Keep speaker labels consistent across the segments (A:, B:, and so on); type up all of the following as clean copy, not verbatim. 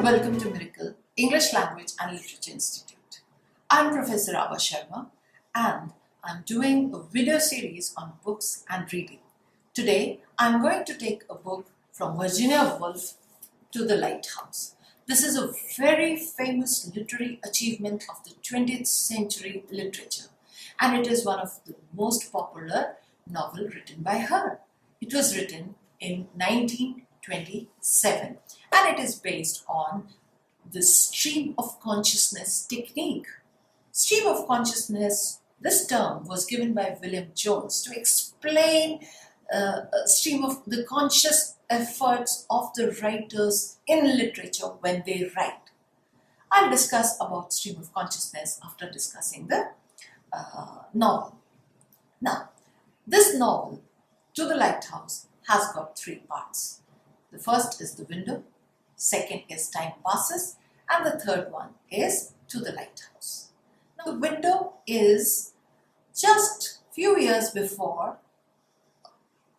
A: and welcome to Miracle English Language and Literature Institute. I'm Professor Abha Sharma and I'm doing a video series on books and reading. Today I'm going to take a book from Virginia Woolf to the Lighthouse. This is a very famous literary achievement of the 20th century literature, and it is one of the most popular novels written by her. It was written in 1927 and it is based on the stream of consciousness technique. Stream of consciousness, this term was given by William Jones to explain a stream of the conscious efforts of the writers in literature when they write. I'll discuss about stream of consciousness after discussing the novel. Now, this novel, To the Lighthouse, has got three parts. The first is the window, second is time passes, and the third one is To the Lighthouse. Now, the window is just few years before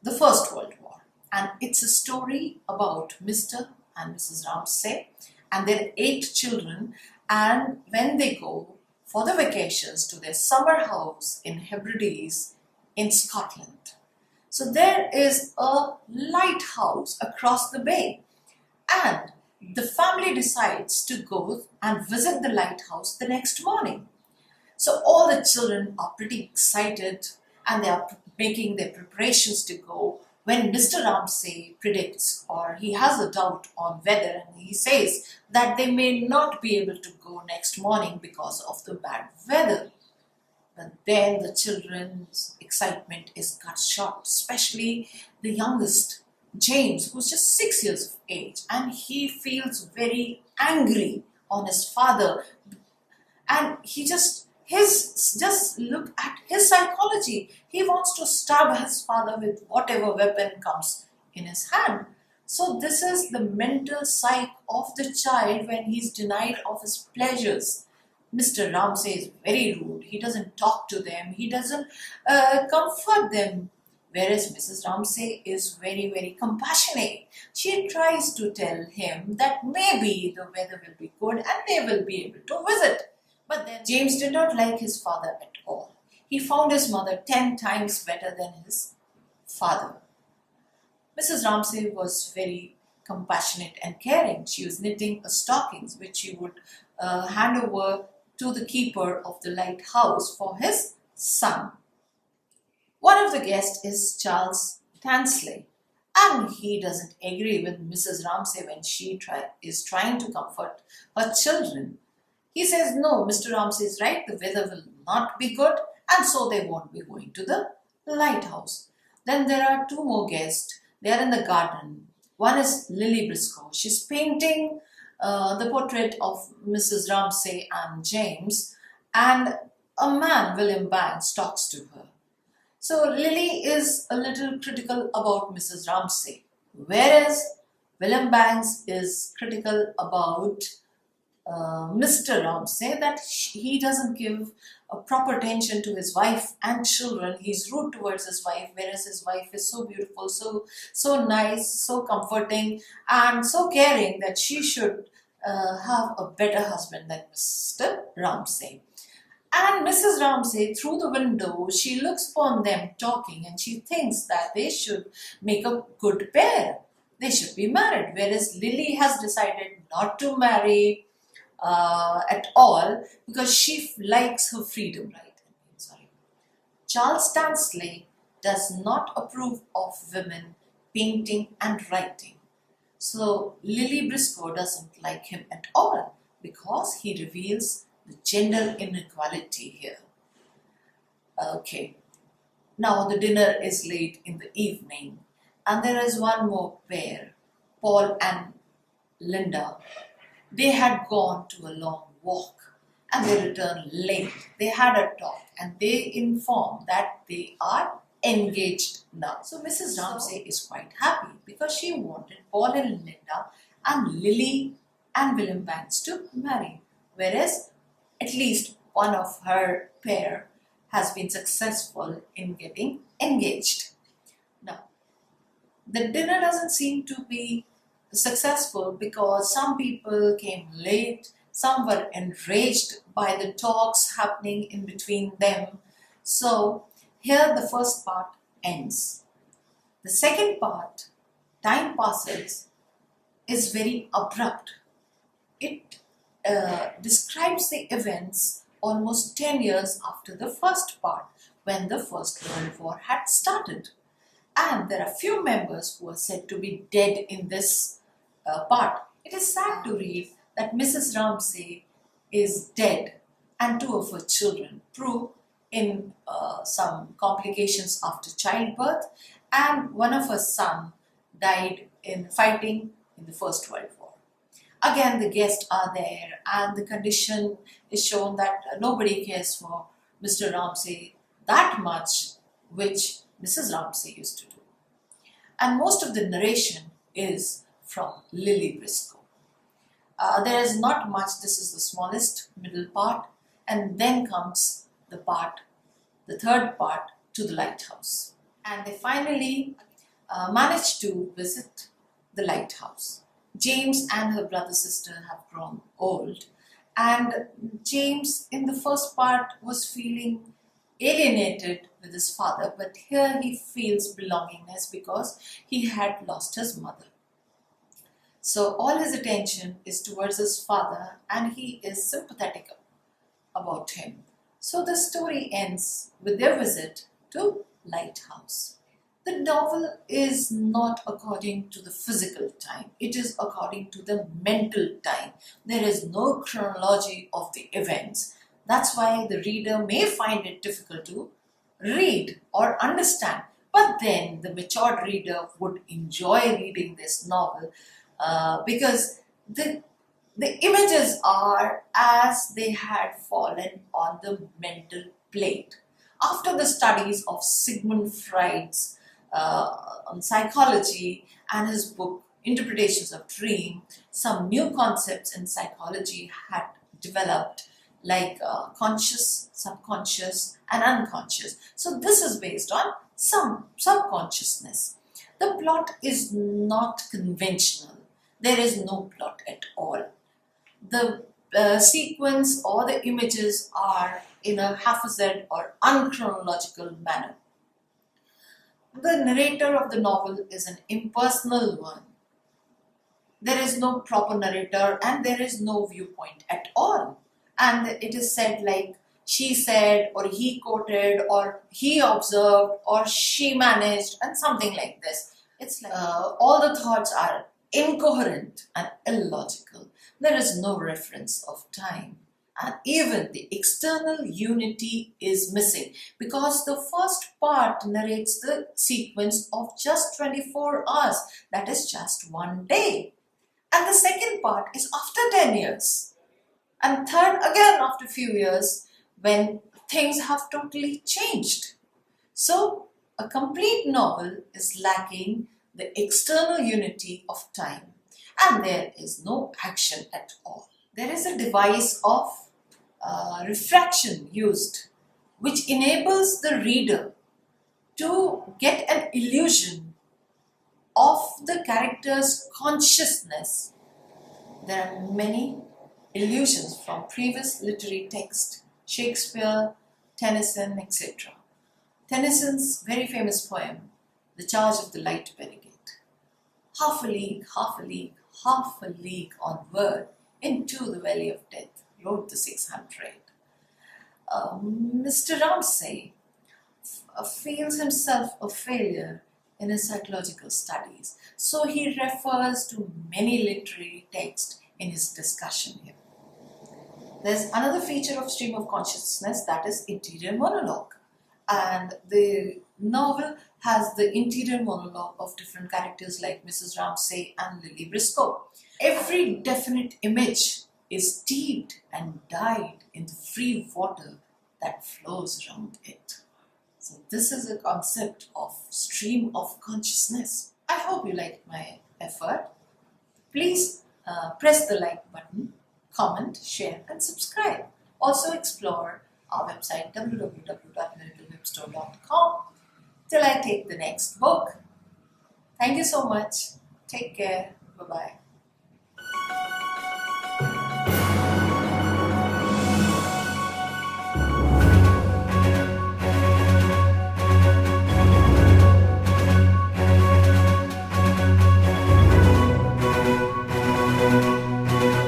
A: the First World War, and it's a story about Mr. and Mrs. Ramsay and their 8 children, and when they go for the vacations to their summer house in Hebrides in Scotland. So there is a lighthouse across the bay, and the family decides to go and visit the lighthouse the next morning. So all the children are pretty excited and they are making their preparations to go when Mr. Ramsay predicts, or he has a doubt on weather, and he says that they may not be able to go next morning because of the bad weather. But then the children's excitement is cut short, especially the youngest, James, who's just 6 years of age, and he feels very angry on his father, and he just look at his psychology. He wants to stab his father with whatever weapon comes in his hand. So this is the mental psyche of the child when he's denied of his pleasures. Mr. Ramsay is very rude. He doesn't talk to them. He doesn't comfort them. Whereas Mrs. Ramsay is very, very compassionate. She tries to tell him that maybe the weather will be good and they will be able to visit. But then James did not like his father at all. He found his mother 10 times better than his father. Mrs. Ramsay was very compassionate and caring. She was knitting stockings which she would hand over to the keeper of the lighthouse for his son. One of the guests is Charles Tansley, and he doesn't agree with Mrs. Ramsay when she is trying to comfort her children. He says, no, Mr. Ramsay is right, the weather will not be good, and so they won't be going to the lighthouse. Then there are 2 more guests. They are in the garden. One is Lily Briscoe. She's painting the portrait of Mrs. Ramsay and James, and a man, William Banks, talks to her. So Lily is a little critical about Mrs. Ramsay, whereas William Banks is critical about Mr. Ramsay, that he doesn't give a proper attention to his wife and children. He's rude towards his wife, whereas his wife is so beautiful, so nice, so comforting, and so caring that she should have a better husband than Mr. Ramsay. And Mrs. Ramsay, through the window, she looks upon them talking and she thinks that they should make a good pair. They should be married, whereas Lily has decided not to marry at all because she likes her freedom, right? Charles Tansley does not approve of women painting and writing. So Lily Briscoe doesn't like him at all because he reveals the gender inequality here. Okay, now the dinner is late in the evening and there is one more pair, Paul and Linda. They had gone to a long walk and they returned late. They had a talk and they informed that they are engaged now. So Mrs. Ramsay is quite happy because she wanted Paul and Linda and Lily and William Banks to marry, whereas at least one of her pair has been successful in getting engaged. Now, the dinner doesn't seem to be successful because some people came late, some were enraged by the talks happening in between them. So here the first part ends. The second part, time passes, is very abrupt. It describes the events almost 10 years after the first part, when the First World War had started. And there are few members who are said to be dead in this part. It is sad to read that Mrs. Ramsay is dead and two of her children, Prue in some complications after childbirth, and one of her sons died in fighting in the First World War. Again, the guests are there and the condition is shown that nobody cares for Mr. Ramsay that much, which Mrs. Ramsay used to do. And most of the narration is from Lily Briscoe. There is not much. This is the smallest middle part, and then comes the third part, to the lighthouse. And they finally manage to visit the lighthouse. James and her brother sister have grown old, and James in the first part was feeling alienated with his father, but here he feels belongingness because he had lost his mother. So all his attention is towards his father and he is sympathetic about him. So the story ends with their visit to Lighthouse. The novel is not according to the physical time, it is according to the mental time. There is no chronology of the events. That's why the reader may find it difficult to read or understand. But then the matured reader would enjoy reading this novel because the images are as they had fallen on the mental plate. After the studies of Sigmund Freud's on psychology and his book Interpretations of Dream, some new concepts in psychology had developed, like conscious, subconscious and unconscious. So this is based on some subconsciousness. The plot is not conventional. There is no plot at all. The sequence or the images are in a haphazard or unchronological manner. The narrator of the novel is an impersonal one. There is no proper narrator and there is no viewpoint at all. And it is said like she said, or he quoted, or he observed, or she managed, and something like this. It's like all the thoughts are incoherent and illogical. There is no reference of time. And even the external unity is missing because the first part narrates the sequence of just 24 hours, that is just one day. And the second part is after 10 years. And third again after a few years when things have totally changed. So a complete novel is lacking the external unity of time and there is no action at all. There is a device of refraction used which enables the reader to get an illusion of the character's consciousness. There are many illusions from previous literary text, Shakespeare, Tennyson, etc. Tennyson's very famous poem, The Charge of the Light Brigade. Half a league, half a league, half a league onward into the valley of death, rode the 600. Mr. Ramsay feels himself a failure in his psychological studies, so he refers to many literary texts in his discussion here. There's another feature of stream of consciousness, that is interior monologue. And the novel has the interior monologue of different characters like Mrs. Ramsay and Lily Briscoe. Every definite image is steeped and dyed in the free water that flows around it. So this is a concept of stream of consciousness. I hope you liked my effort. Please press the like button, comment, share and subscribe. Also explore our website www.miraclewebstore.com till I take the next book. Thank you so much. Take care. Bye-bye.